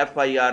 FIR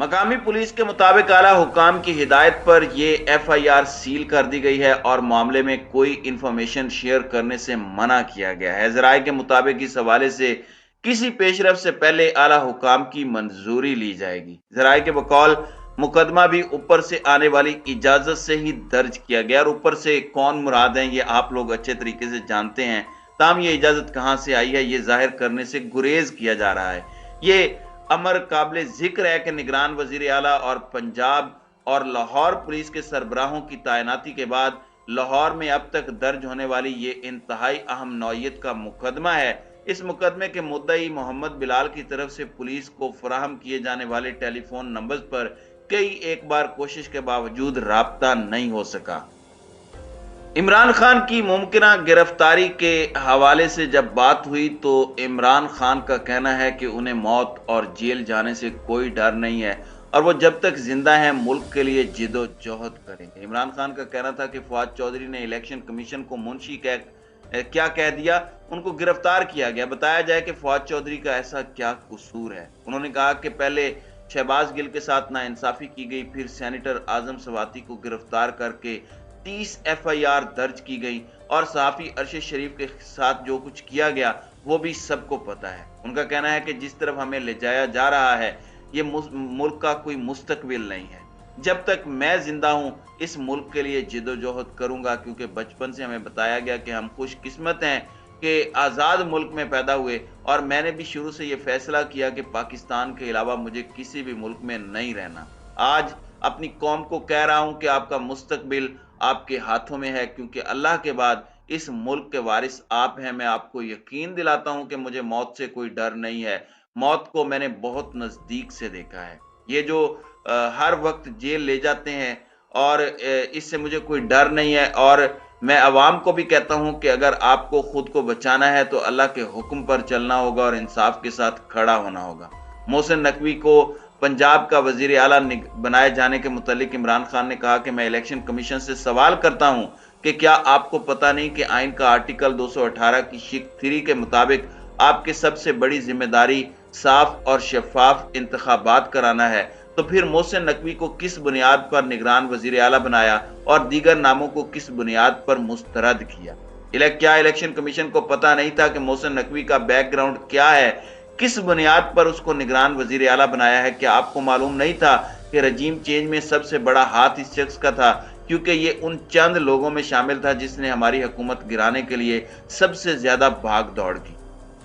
مقامی police کے مطابق اعلیٰ حکام کی ہدایت پر یہ FIR سیل کر دی گئی ہے اور معاملے میں کوئی انفارمیشن شیئر کرنے سے منع کیا گیا ہے۔ ذرائع کے مطابق اس حوالے سے کسی پیش رفت سے پہلے اعلیٰ حکام کی منظوری لی جائے گی۔ ذرائع کے بقول مقدمہ بھی اوپر سے آنے والی اجازت سے ہی درج کیا گیا، اور اوپر سے کون مراد ہیں یہ آپ لوگ اچھے طریقے سے جانتے ہیں، تاہم یہ اجازت کہاں سے آئی ہے یہ ظاہر کرنے سے گریز کیا جا رہا ہے۔ یہ امر قابل ذکر ہے کہ نگران وزیر اعلیٰ اور پنجاب اور لاہور پولیس کے سربراہوں کی تعیناتی کے بعد لاہور میں اب تک درج ہونے والی یہ انتہائی اہم نوعیت کا مقدمہ ہے۔ اس مقدمے کے مدعی محمد بلال کی طرف سے پولیس کو فراہم کیے جانے والے ٹیلی فون نمبرز پر کئی ایک بار کوشش کے باوجود رابطہ نہیں ہو سکا۔ عمران خان کی ممکنہ گرفتاری کے حوالے سے جب بات ہوئی تو عمران خان کا کہنا ہے کہ انہیں موت اور جیل جانے سے کوئی ڈر نہیں ہے اور وہ جب تک زندہ ہیں ملک کے لیے جد و جہد کریں گے۔ عمران خان کا کہنا تھا کہ فواد چودھری نے الیکشن کمیشن کو منشی کیا کہہ دیا، ان کو گرفتار کیا گیا، بتایا جائے کہ فواد چودھری کا ایسا کیا قصور ہے۔ انہوں نے کہا کہ پہلے شہباز گل کے ساتھ ناانصافی کی گئی، پھر سینیٹر اعظم سواتی کو گرفتار کر کے 30 FIR درج کی گئی اور صحافی ارشد شریف کے ساتھ جو کچھ کیا گیا وہ بھی سب کو پتا ہے۔ ان کا کہنا ہے کہ جس طرف ہمیں لے جایا جا رہا ہے یہ ملک کا کوئی مستقبل نہیں ہے۔ جب تک میں زندہ ہوں اس ملک کے لیے جد و جہد کروں گا، کیونکہ بچپن سے ہمیں بتایا گیا کہ ہم خوش قسمت ہیں کہ آزاد ملک میں پیدا ہوئے، اور میں نے بھی شروع سے یہ فیصلہ کیا کہ پاکستان کے علاوہ مجھے کسی بھی ملک میں نہیں رہنا۔ آج اپنی قوم کو کہہ رہا ہوں کہ آپ کا مستقبل آپ کے ہاتھوں میں ہے، کیونکہ اللہ کے بعد اس ملک کے وارث آپ ہیں۔ میں آپ کو یقین دلاتا ہوں کہ مجھے موت سے کوئی ڈر نہیں ہے، موت کو میں نے بہت نزدیک سے دیکھا ہے۔ یہ جو ہر وقت جیل لے جاتے ہیں اور اس سے مجھے کوئی ڈر نہیں ہے، اور میں عوام کو بھی کہتا ہوں کہ اگر آپ کو خود کو بچانا ہے تو اللہ کے حکم پر چلنا ہوگا اور انصاف کے ساتھ کھڑا ہونا ہوگا۔ محسن نقوی کو پنجاب کا وزیر اعلیٰ بنائے جانے کے متعلق عمران خان نے کہا کہ میں الیکشن کمیشن سے سوال کرتا ہوں کہ کیا آپ کو پتہ نہیں کہ آئین کا آرٹیکل 218 کی شق 3 کے مطابق آپ کی سب سے بڑی ذمہ داری صاف اور شفاف انتخابات کرانا ہے؟ تو پھر محسن نقوی کو کس بنیاد پر نگران وزیر اعلیٰ بنایا اور دیگر ناموں کو کس بنیاد پر مسترد کیا؟ کیا الیکشن کمیشن کو پتہ نہیں تھا کہ محسن نقوی کا بیک گراؤنڈ کیا ہے؟ کس بنیاد پر اس کو نگران وزیر اعلیٰ بنایا ہے؟ کیا آپ کو معلوم نہیں تھا کہ رجیم چینج میں سب سے بڑا ہاتھ اس شخص کا تھا، کیونکہ یہ ان چند لوگوں میں شامل تھا جس نے ہماری حکومت گرانے کے لیے سب سے زیادہ بھاگ دوڑ کی۔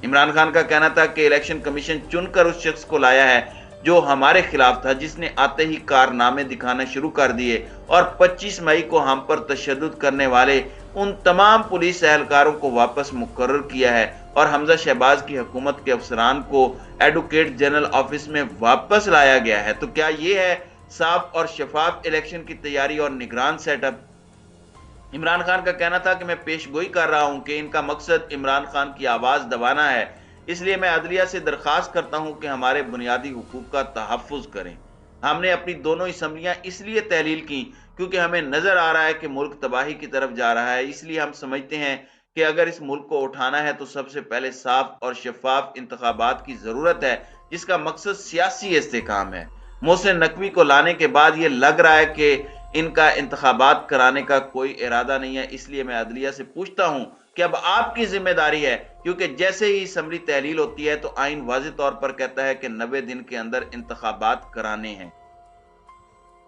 عمران خان کا کہنا تھا کہ الیکشن کمیشن چن کر اس شخص کو لایا ہے جو ہمارے خلاف تھا، جس نے آتے ہی کارنامے دکھانا شروع کر دیے اور 25 مئی کو ہم پر تشدد کرنے والے ان تمام پولیس اہلکاروں کو واپس مقرر کیا ہے، اور حمزہ شہباز کی حکومت کے افسران کو ایڈوکیٹ جنرل آفس میں واپس لایا گیا ہے۔ تو کیا یہ ہے صاف اور شفاف الیکشن کی تیاری اور نگران سیٹ اپ؟ عمران خان کا کہنا تھا کہ میں پیش گوئی کر رہا ہوں کہ ان کا مقصد عمران خان کی آواز دبانا ہے، اس لیے میں عدلیہ سے درخواست کرتا ہوں کہ ہمارے بنیادی حقوق کا تحفظ کریں۔ ہم نے اپنی دونوں اسمبلیاں اس لیے تحلیل کی کیونکہ ہمیں نظر آ رہا ہے کہ ملک تباہی کی طرف جا رہا ہے، اس لیے ہم سمجھتے ہیں کہ اگر اس ملک کو اٹھانا ہے تو سب سے پہلے صاف اور شفاف انتخابات کی ضرورت ہے، جس کا مقصد سیاسی استحکام ہے۔ محسن نقوی کو لانے کے بعد یہ لگ رہا ہے کہ ان کا انتخابات کرانے کا کوئی ارادہ نہیں ہے، اس لیے میں عدلیہ سے پوچھتا ہوں کہ اب آپ کی ذمہ داری ہے، کیونکہ جیسے ہی اسمبلی تحلیل ہوتی ہے تو آئین واضح طور پر کہتا ہے کہ 90 دن کے اندر انتخابات کرانے ہیں۔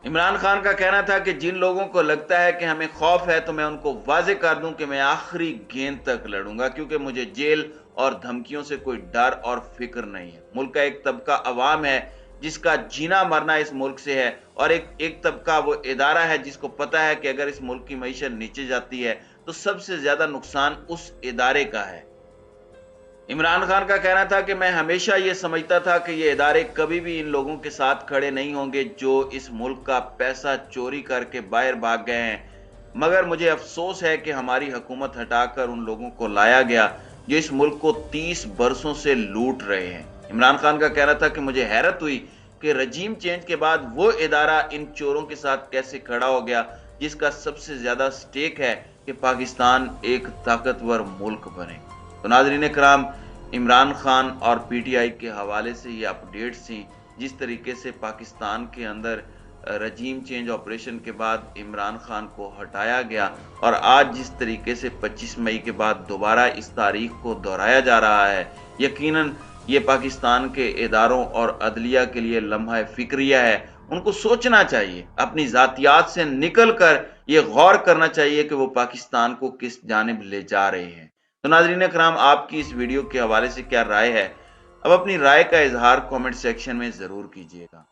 عمران خان کا کہنا تھا کہ جن لوگوں کو لگتا ہے کہ ہمیں خوف ہے تو میں ان کو واضح کر دوں کہ میں آخری گیند تک لڑوں گا، کیونکہ مجھے جیل اور دھمکیوں سے کوئی ڈر اور فکر نہیں ہے۔ ملک کا ایک طبقہ عوام ہے جس کا جینا مرنا اس ملک سے ہے، اور ایک طبقہ وہ ادارہ ہے جس کو پتا ہے کہ اگر اس ملک کی معیشت نیچے جاتی ہے تو سب سے زیادہ نقصان اس ادارے کا ہے۔ عمران خان کا کہنا تھا کہ میں ہمیشہ یہ سمجھتا تھا کہ یہ ادارے کبھی بھی ان لوگوں کے ساتھ کھڑے نہیں ہوں گے جو اس ملک کا پیسہ چوری کر کے باہر بھاگ گئے ہیں، مگر مجھے افسوس ہے کہ ہماری حکومت ہٹا کر ان لوگوں کو لایا گیا جو اس ملک کو 30 برسوں سے لوٹ رہے ہیں۔ عمران خان کا کہنا تھا کہ مجھے حیرت ہوئی کہ رجیم چینج کے بعد وہ ادارہ ان چوروں کے ساتھ کیسے کھڑا ہو گیا جس کا سب سے زیادہ سٹیک ہے کہ پاکستان ایک طاقتور ملک بنے۔ تو ناظرین کرام، عمران خان اور PTI کے حوالے سے یہ اپڈیٹس تھیں۔ جس طریقے سے پاکستان کے اندر رجیم چینج آپریشن کے بعد عمران خان کو ہٹایا گیا اور آج جس طریقے سے 25 مئی کے بعد دوبارہ اس تاریخ کو دہرایا جا رہا ہے، یقیناً یہ پاکستان کے اداروں اور عدلیہ کے لیے لمحہ فکریہ ہے۔ ان کو سوچنا چاہیے، اپنی ذاتیات سے نکل کر یہ غور کرنا چاہیے کہ وہ پاکستان کو کس جانب لے جا رہے ہیں۔ تو ناظرین اکرام، آپ کی اس ویڈیو کے حوالے سے کیا رائے ہے؟ اب اپنی رائے کا اظہار کامنٹ سیکشن میں ضرور کیجیے گا۔